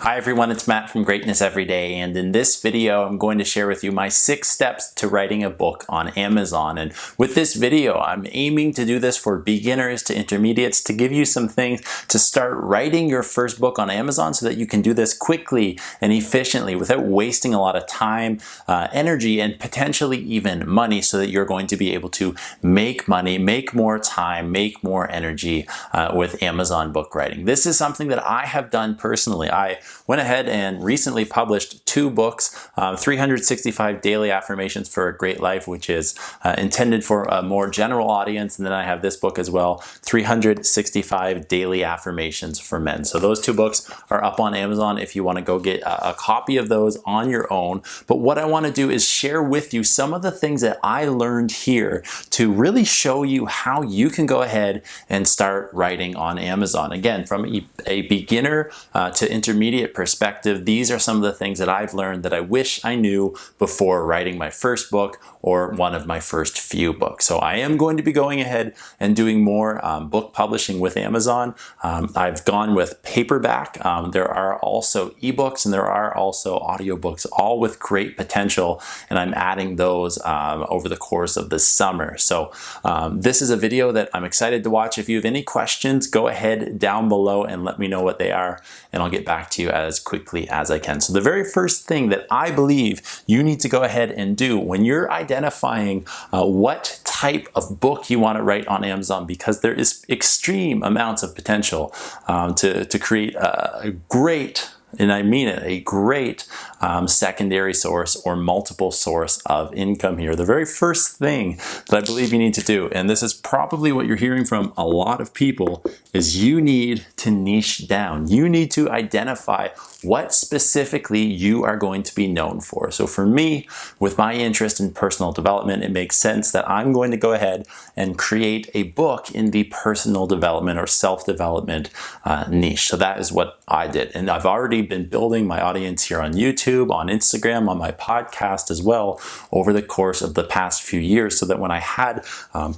Hi everyone, it's Matt from Greatness Everyday, and in this video I'm going to share with you my 6 steps to writing a book on Amazon. And with this video I'm aiming to do this for beginners to intermediates, to give you some things to start writing your first book on Amazon so that you can do this quickly and efficiently without wasting a lot of time, energy, and potentially even money, so that you're going to be able to make money, make more time, make more energy with Amazon book writing. This is something that I have done personally. I went ahead and recently published 2 books, 365 Daily Affirmations for a Great Life, which is intended for a more general audience. And then I have this book as well, 365 Daily Affirmations for Men. So those 2 books are up on Amazon if you want to go get a copy of those on your own. But what I want to do is share with you some of the things that I learned here to really show you how you can go ahead and start writing on Amazon. Again, from a beginner to intermediate perspective, these are some of the things that I've learned that I wish I knew before writing my first book or one of my first few books. So I am going to be going ahead and doing more book publishing with Amazon. I've gone with paperback. There are also ebooks and there are also audiobooks, all with great potential, and I'm adding those over the course of the summer. So this is a video that I'm excited to watch. If you have any questions, go ahead down below and let me know what they are, and I'll get back to you as quickly as I can. So the very first thing that I believe you need to go ahead and do when you're identifying what type of book you want to write on Amazon, because there is extreme amounts of potential to create a great, and I mean it, a great secondary source or multiple source of income here. The very first thing that I believe you need to do, and this is probably what you're hearing from a lot of people, is you need to niche down. You need to identify what specifically you are going to be known for. So for me, with my interest in personal development, it makes sense that I'm going to go ahead and create a book in the personal development or self-development niche. So that is what I did. And I've already been building my audience here on YouTube, on Instagram, on my podcast as well over the course of the past few years, so that when I had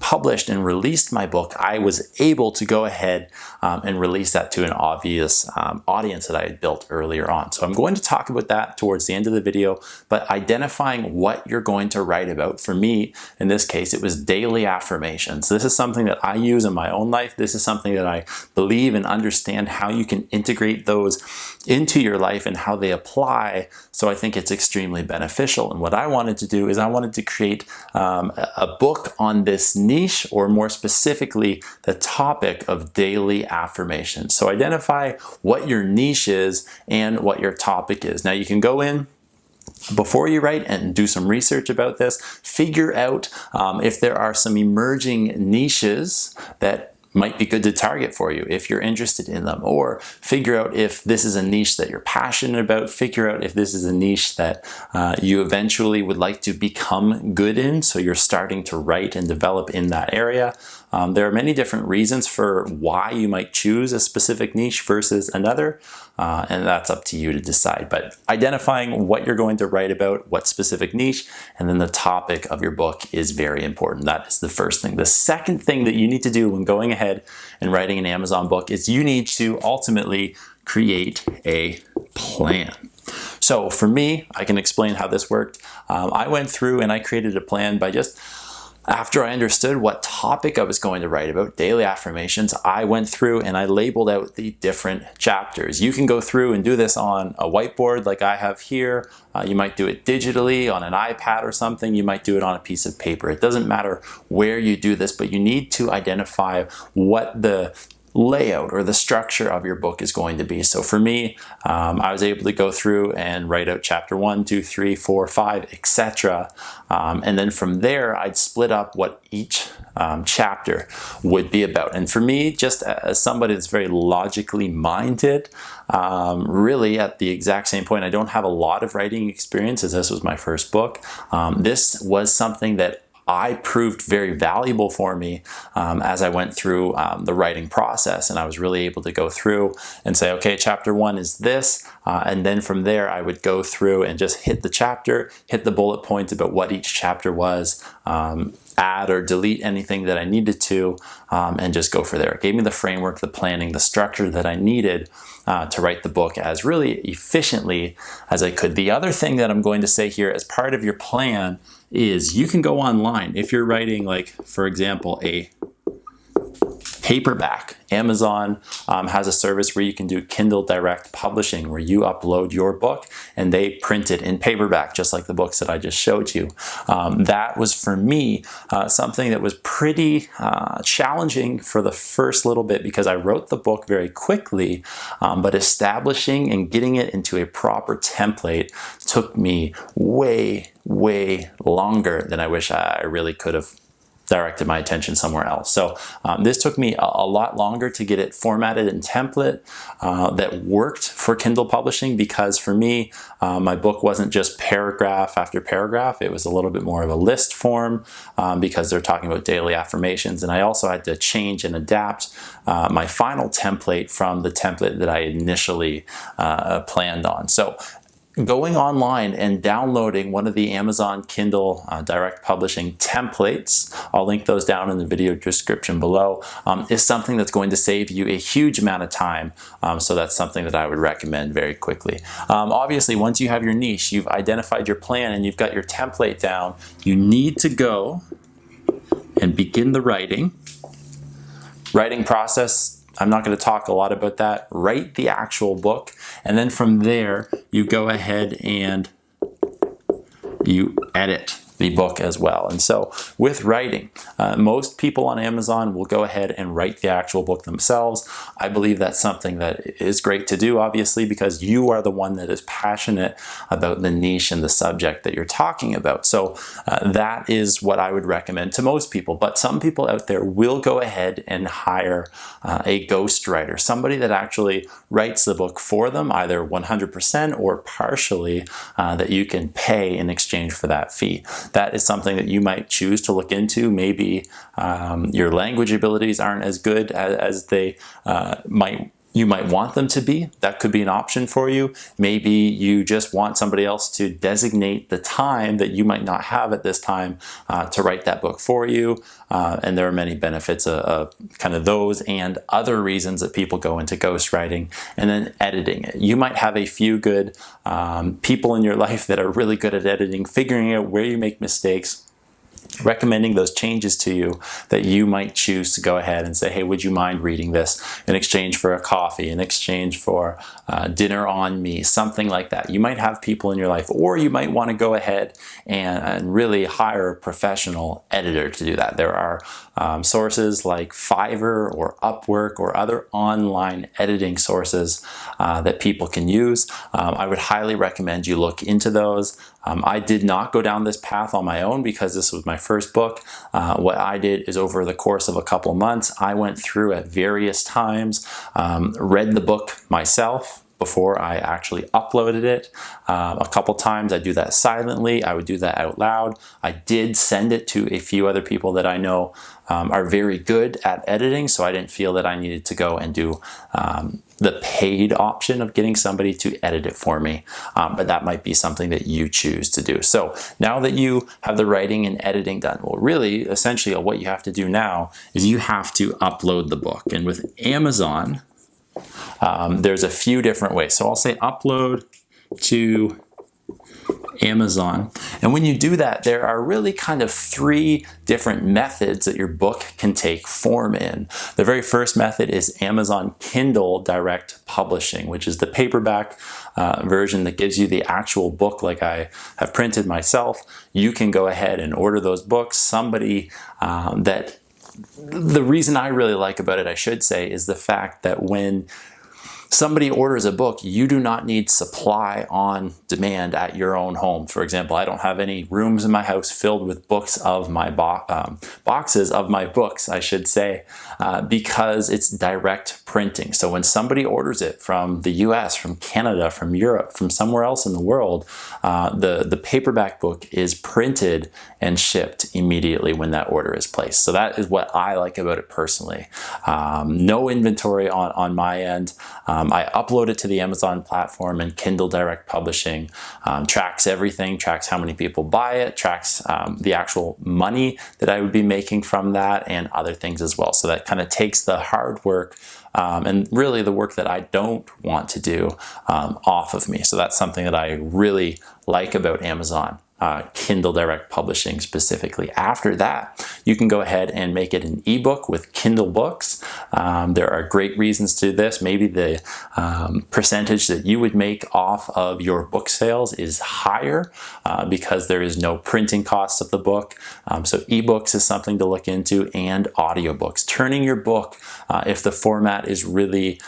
published and released my book, I was able to go ahead and release that to an obvious audience that I had built earlier on. So I'm going to talk about that towards the end of the video, but identifying what you're going to write about. For me, in this case, it was daily affirmations. This is something that I use in my own life. This is something that I believe and understand how you can integrate those into your life and how they apply. So I think it's extremely beneficial. And what I wanted to do is I wanted to create a book on this niche, or more specifically, the topic of daily affirmations. So identify what your niche is and what your topic is. Now you can go in before you write and do some research about this, figure out if there are some emerging niches that might be good to target for you if you're interested in them, or figure out if this is a niche that you're passionate about, figure out if this is a niche that you eventually would like to become good in, so you're starting to write and develop in that area. There are many different reasons for why you might choose a specific niche versus another, and that's up to you to decide. But identifying what you're going to write about, what specific niche, and then the topic of your book is very important. That is the first thing. The second thing that you need to do when going ahead and writing an Amazon book is you need to ultimately create a plan. So for me, I can explain how this worked. I went through and I created a plan by just, after I understood what topic I was going to write about, daily affirmations, I went through and I labeled out the different chapters. You can go through and do this on a whiteboard like I have here. You might do it digitally on an iPad or something. You might do it on a piece of paper. It doesn't matter where you do this, but you need to identify what the layout or the structure of your book is going to be. So for me, I was able to go through and write out chapter 1, 2, 3, 4, 5, etc. And then from there, I'd split up what each chapter would be about. And for me, just as somebody that's very logically minded, really at the exact same point, I don't have a lot of writing experience, as this was my first book. This was something that I proved very valuable for me as I went through the writing process, and I was really able to go through and say, okay, chapter 1 is this, and then from there I would go through and just hit the chapter, hit the bullet points about what each chapter was, add or delete anything that I needed to, and just go for there. It gave me the framework, the planning, the structure that I needed to write the book as really efficiently as I could. The other thing that I'm going to say here as part of your plan is you can go online. If you're writing, like, for example, a paperback, Amazon has a service where you can do Kindle direct publishing, where you upload your book and they print it in paperback, just like the books that I just showed you. That was, for me, something that was pretty challenging for the first little bit, because I wrote the book very quickly, but establishing and getting it into a proper template took me way, way longer than I wish I really could have directed my attention somewhere else. So this took me a lot longer to get it formatted in template that worked for Kindle publishing, because for me, my book wasn't just paragraph after paragraph. It was a little bit more of a list form, because they're talking about daily affirmations. And I also had to change and adapt my final template from the template that I initially planned on. So going online and downloading one of the Amazon Kindle direct publishing templates, I'll link those down in the video description below, is something that's going to save you a huge amount of time. So that's something that I would recommend very quickly. Obviously, once you have your niche, you've identified your plan, and you've got your template down, you need to go and begin the writing process. I'm not going to talk a lot about that. Write the actual book, and then from there, you go ahead and you edit the book as well. And so with writing, most people on Amazon will go ahead and write the actual book themselves. I believe that's something that is great to do, obviously, because you are the one that is passionate about the niche and the subject that you're talking about. So that is what I would recommend to most people. But some people out there will go ahead and hire a ghostwriter, somebody that actually writes the book for them, either 100% or partially, that you can pay in exchange for that fee. That is something that you might choose to look into. Maybe your language abilities aren't as good as they you might want them to be. That could be an option for you. Maybe you just want somebody else to designate the time that you might not have at this time to write that book for you. And there are many benefits of kind of those and other reasons that people go into ghostwriting. And then editing it. You might have a few good people in your life that are really good at editing, figuring out where you make mistakes, recommending those changes to you, that you might choose to go ahead and say, hey, would you mind reading this in exchange for a coffee, in exchange for dinner on me, something like that. You might have people in your life, or you might want to go ahead and really hire a professional editor to do that. There are sources like Fiverr or Upwork or other online editing sources that people can use. I would highly recommend you look into those. I did not go down this path on my own because this was my first book. What I did is, over the course of a couple of months, I went through at various times, read the book myself before I actually uploaded it. A couple times I do that silently. I would do that out loud. I did send it to a few other people that I know are very good at editing, so I didn't feel that I needed to go and do the paid option of getting somebody to edit it for me. But that might be something that you choose to do. So now that you have the writing and editing done, well, really, essentially what you have to do now is you have to upload the book. And with Amazon, there's a few different ways. So I'll say upload to Amazon. And when you do that, there are really kind of three different methods that your book can take form in. The very first method is Amazon Kindle Direct Publishing, which is the paperback version that gives you the actual book like I have printed myself. You can go ahead and order those books. Somebody the reason I really like about it, I should say, is the fact that when somebody orders a book, you do not need supply on demand at your own home. For example, I don't have any rooms in my house filled with books of my boxes of my books, I should say, because it's direct printing. So when somebody orders it from the US, from Canada, from Europe, from somewhere else in the world, the paperback book is printed and shipped immediately when that order is placed. So that is what I like about it personally. No inventory on my end. I upload it to the Amazon platform, and Kindle Direct Publishing tracks everything, tracks how many people buy it, tracks the actual money that I would be making from that, and other things as well. So that kind of takes the hard work and really the work that I don't want to do off of me. So that's something that I really like about Amazon. Kindle Direct Publishing specifically. After that, you can go ahead and make it an ebook with Kindle books. There are great reasons to do this. Maybe the percentage that you would make off of your book sales is higher because there is no printing costs of the book. So ebooks is something to look into, and audiobooks. Turning your book, if the format is really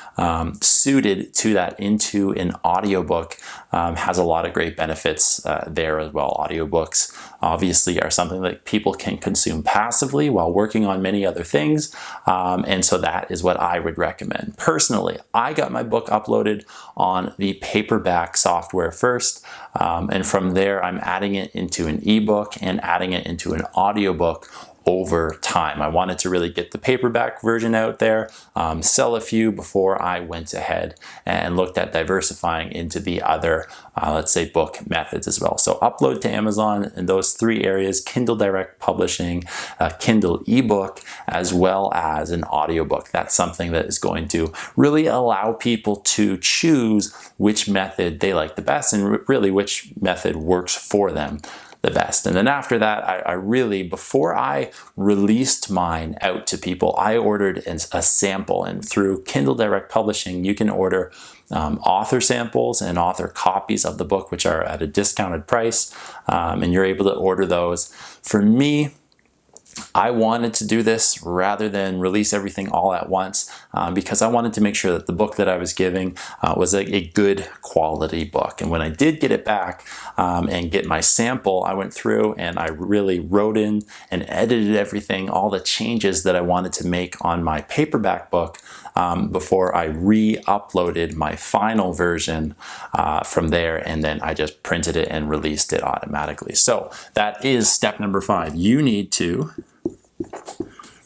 suited to that, into an audiobook has a lot of great benefits there as well. Audiobooks obviously are something that people can consume passively while working on many other things, and so that is what I would recommend. Personally, I got my book uploaded on the paperback software first, and from there I'm adding it into an ebook and adding it into an audiobook over time. I wanted to really get the paperback version out there, sell a few before I went ahead and looked at diversifying into the other, let's say, book methods as well. So upload to Amazon in those three areas: Kindle Direct Publishing, Kindle ebook, as well as an audiobook. That's something that is going to really allow people to choose which method they like the best, and really which method works for them the best. And then after that, I really, before I released mine out to people, I ordered a sample. And through Kindle Direct Publishing, you can order author samples and author copies of the book, which are at a discounted price, and you're able to order those. For me, I wanted to do this rather than release everything all at once because I wanted to make sure that the book that I was giving was a good quality book. And when I did get it back and get my sample, I went through and I really wrote in and edited everything, all the changes that I wanted to make on my paperback book before I re-uploaded my final version from there, and then I just printed it and released it automatically. So that is step number 5. You need to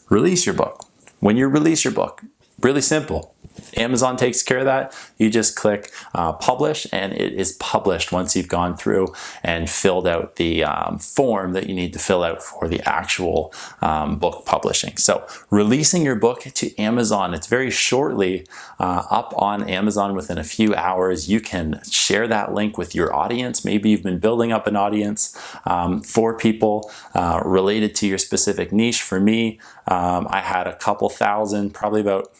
release your book. When you release your book, really simple. Amazon takes care of that. You just click publish, and it is published once you've gone through and filled out the form that you need to fill out for the actual book publishing. So releasing your book to Amazon, it's very shortly up on Amazon within a few hours. You can share that link with your audience. Maybe you've been building up an audience for people related to your specific niche. For me, I had a couple thousand, probably about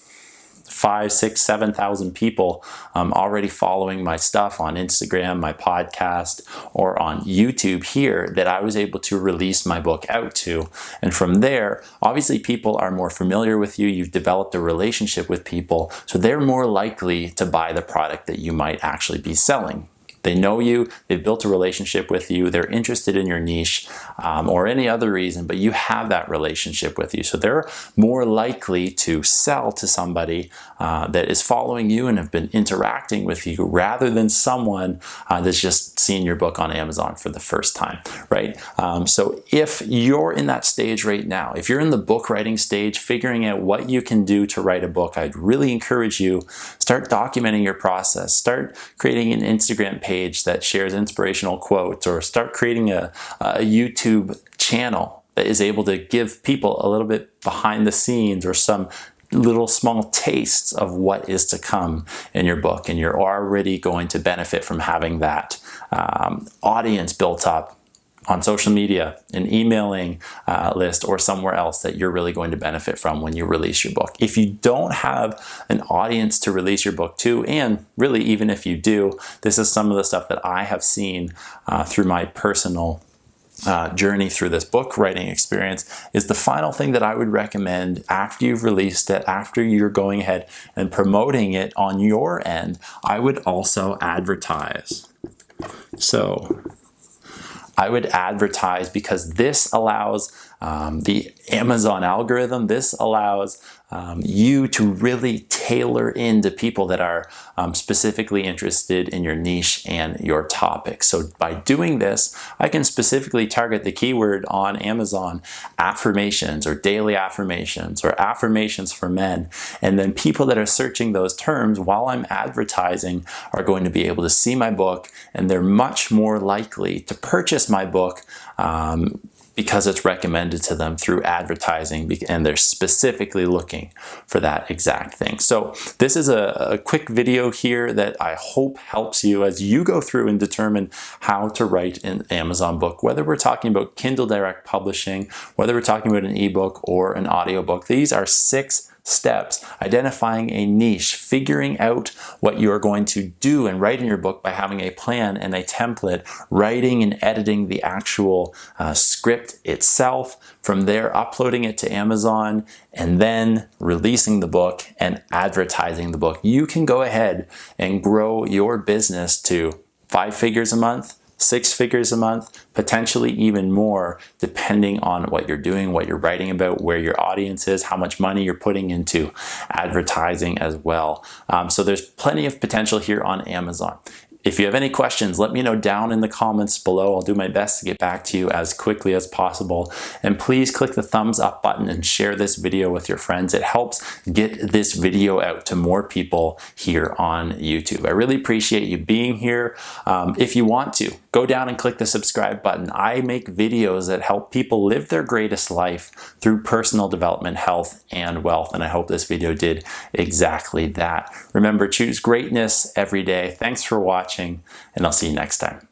5, 6, 7,000 people already following my stuff on Instagram, my podcast, or on YouTube here that I was able to release my book out to. And from there, obviously people are more familiar with you. You've developed a relationship with people, so they're more likely to buy the product that you might actually be selling. They know you, they've built a relationship with you, they're interested in your niche or any other reason, but you have that relationship with you. So they're more likely to sell to somebody that is following you and have been interacting with you rather than someone that's just seen your book on Amazon for the first time, right? So if you're in that stage right now, if you're in the book writing stage, figuring out what you can do to write a book, I'd really encourage you, start documenting your process, start creating an Instagram page that shares inspirational quotes, or start creating a YouTube channel that is able to give people a little bit behind the scenes or some little small tastes of what is to come in your book. And you're already going to benefit from having that audience built up on social media, an emailing list, or somewhere else that you're really going to benefit from when you release your book. If you don't have an audience to release your book to, and really even if you do, this is some of the stuff that I have seen through my personal journey through this book writing experience, is the final thing that I would recommend after you've released it, after you're going ahead and promoting it on your end, I would also advertise. So I would advertise, because this allows the Amazon algorithm, this allows you to really tailor into people that are specifically interested in your niche and your topic. So by doing this, I can specifically target the keyword on Amazon, affirmations or daily affirmations or affirmations for men. And then people that are searching those terms while I'm advertising are going to be able to see my book, and they're much more likely to purchase my book because it's recommended to them through advertising, and they're specifically looking for that exact thing. So this is a quick video here that I hope helps you as you go through and determine how to write an Amazon book, whether we're talking about Kindle Direct Publishing, whether we're talking about an ebook or an audiobook. These are 6 steps: identifying a niche, figuring out what you're going to do and write in your book by having a plan and a template, writing and editing the actual script itself, from there uploading it to Amazon, and then releasing the book and advertising the book. You can go ahead and grow your business to 5 figures a month, 6 figures a month, potentially even more, depending on what you're doing, what you're writing about, where your audience is, how much money you're putting into advertising as well. So there's plenty of potential here on Amazon. If you have any questions, let me know down in the comments below. I'll do my best to get back to you as quickly as possible. And please click the thumbs up button and share this video with your friends. It helps get this video out to more people here on YouTube. I really appreciate you being here. If you want to, go down and click the subscribe button. I make videos that help people live their greatest life through personal development, health, and wealth. And I hope this video did exactly that. Remember, choose greatness every day. Thanks for watching, and I'll see you next time.